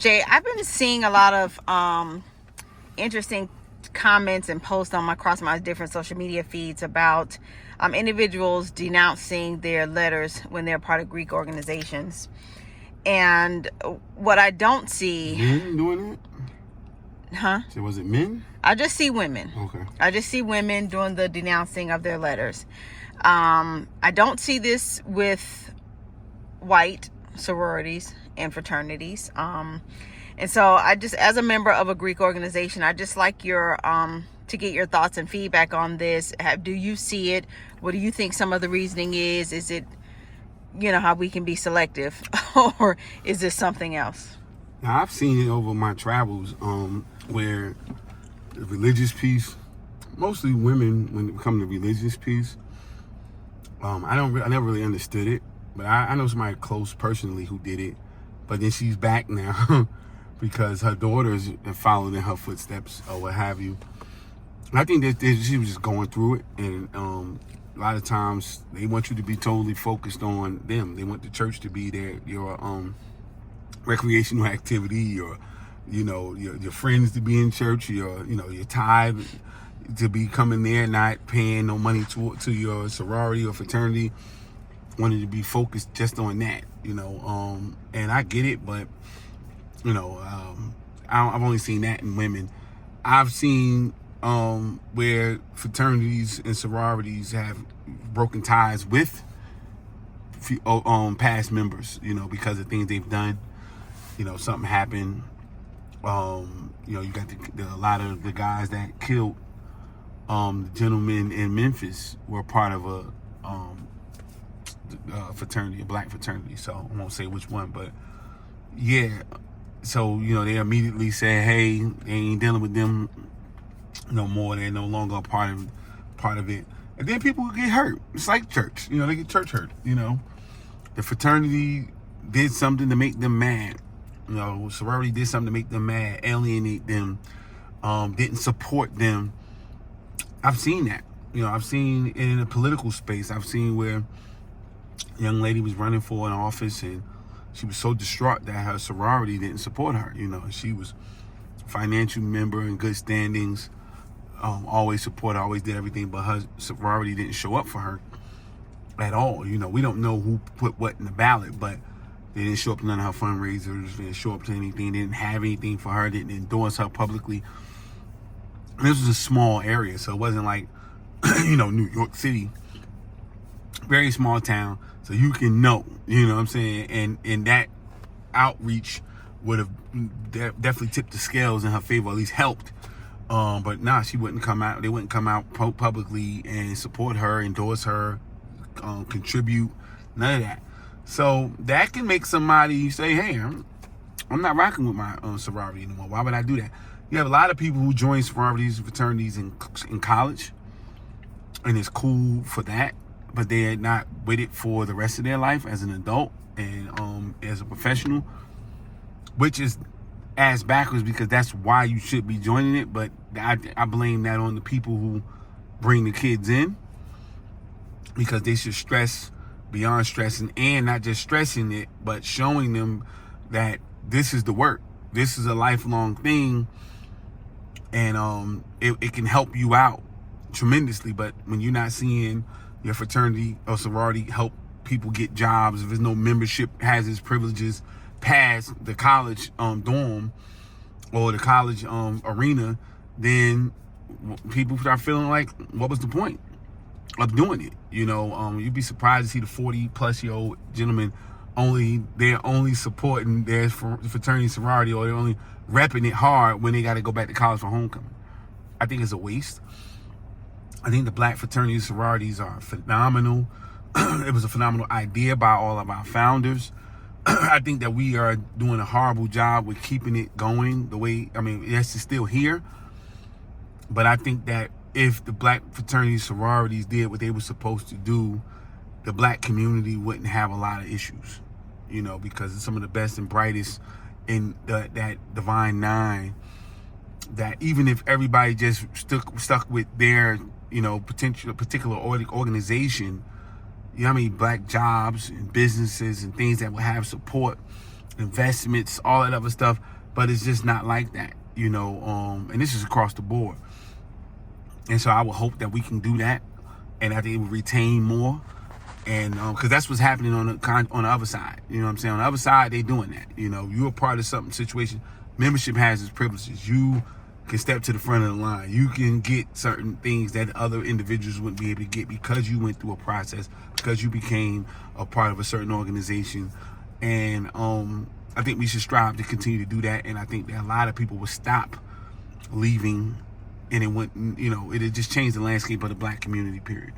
Jay, I've been seeing a lot of interesting comments and posts across my different social media feeds about individuals denouncing their letters when they're part of Greek organizations. And what I don't see... Men doing it? Huh? So was it men? I just see women. Okay. I just see women doing the denouncing of their letters. I don't see this with white sororities and fraternities. And so I just, as a member of a Greek organization, I just like your to get your thoughts and feedback on this. Do you see it? What do you think some of the reasoning is? Is it, how we can be selective, or is this something else? Now, I've seen it over my travels, where the religious piece, mostly women, when it comes to religious piece, I never really understood it, but I know somebody close personally who did it, but then she's back now because her daughters have followed in her footsteps or what have you. And I think that she was just going through it, and a lot of times they want you to be totally focused on them. They want the church to be your recreational activity, or your friends to be in church, your tithe to be coming there, not paying no money to your sorority or fraternity. Wanted to be focused just on that, and I get it, but I've only seen that in women. I've seen where fraternities and sororities have broken ties with past members, because of things they've done. Something happened. You got a lot of the guys that killed the gentleman in Memphis were part of a fraternity, a black fraternity. So I won't say which one, but yeah. So they immediately said, "Hey, they ain't dealing with them no more. They're no longer a part of it." And then people get hurt. It's like church. They get church hurt. The fraternity did something to make them mad. Sorority did something to make them mad, alienate them, didn't support them. I've seen that. I've seen it in a political space. I've seen where a young lady was running for an office and she was so distraught that her sorority didn't support her. She was a financial member in good standings, always supported, always did everything, but her sorority didn't show up for her at all. We don't know who put what in the ballot, but they didn't show up to none of her fundraisers. They didn't show up to anything. They didn't have anything for her. They didn't endorse her publicly. And this was a small area, so it wasn't like, New York City. Very small town, so you can know, what I'm saying? And that outreach would have definitely tipped the scales in her favor, at least helped. But nah, she wouldn't come out. They wouldn't come out publicly and support her, endorse her, contribute, none of that. So that can make somebody say, "Hey, I'm not rocking with my sorority anymore. Why would I do that?" You have a lot of people who join sororities and fraternities in college, and it's cool for that, but they're not with it for the rest of their life as an adult and as a professional, which is ass backwards, because that's why you should be joining it. But I blame that on the people who bring the kids in, because they should stress beyond stressing, and not just stressing it, but showing them that this is the work. This is a lifelong thing, and it can help you out tremendously. But when you're not seeing your fraternity or sorority help people get jobs, if there's no membership has its privileges past the college dorm or the college arena, then people start feeling like, what was the point of doing it? You'd be surprised to see the 40-plus-year-old gentleman they're only supporting their fraternity, sorority, or they're only repping it hard when they got to go back to college for homecoming. I think it's a waste. I think the black fraternities, sororities are phenomenal. It was a phenomenal idea by all of our founders. I think that we are doing a horrible job with keeping it going the way, yes, it's still here, but I think that if the black fraternities, sororities did what they were supposed to do, the black community wouldn't have a lot of issues, because it's some of the best and brightest in that Divine Nine, that even if everybody just stuck with their, particular organization, black jobs and businesses and things that will have support investments, all that other stuff, but it's just not like that, you know. And this is across the board. And so I would hope that we can do that, and I think it will retain more, and because that's what's happening on the other side. You know what I'm saying? On the other side, they doing that. You know, you're a part of something situation. Membership has its privileges. You can step to the front of the line. You can get certain things that other individuals wouldn't be able to get because you went through a process, because you became a part of a certain organization. And I think we should strive to continue to do that. And I think that a lot of people will stop leaving, and it went, you know, it just changed the landscape of the black community, period.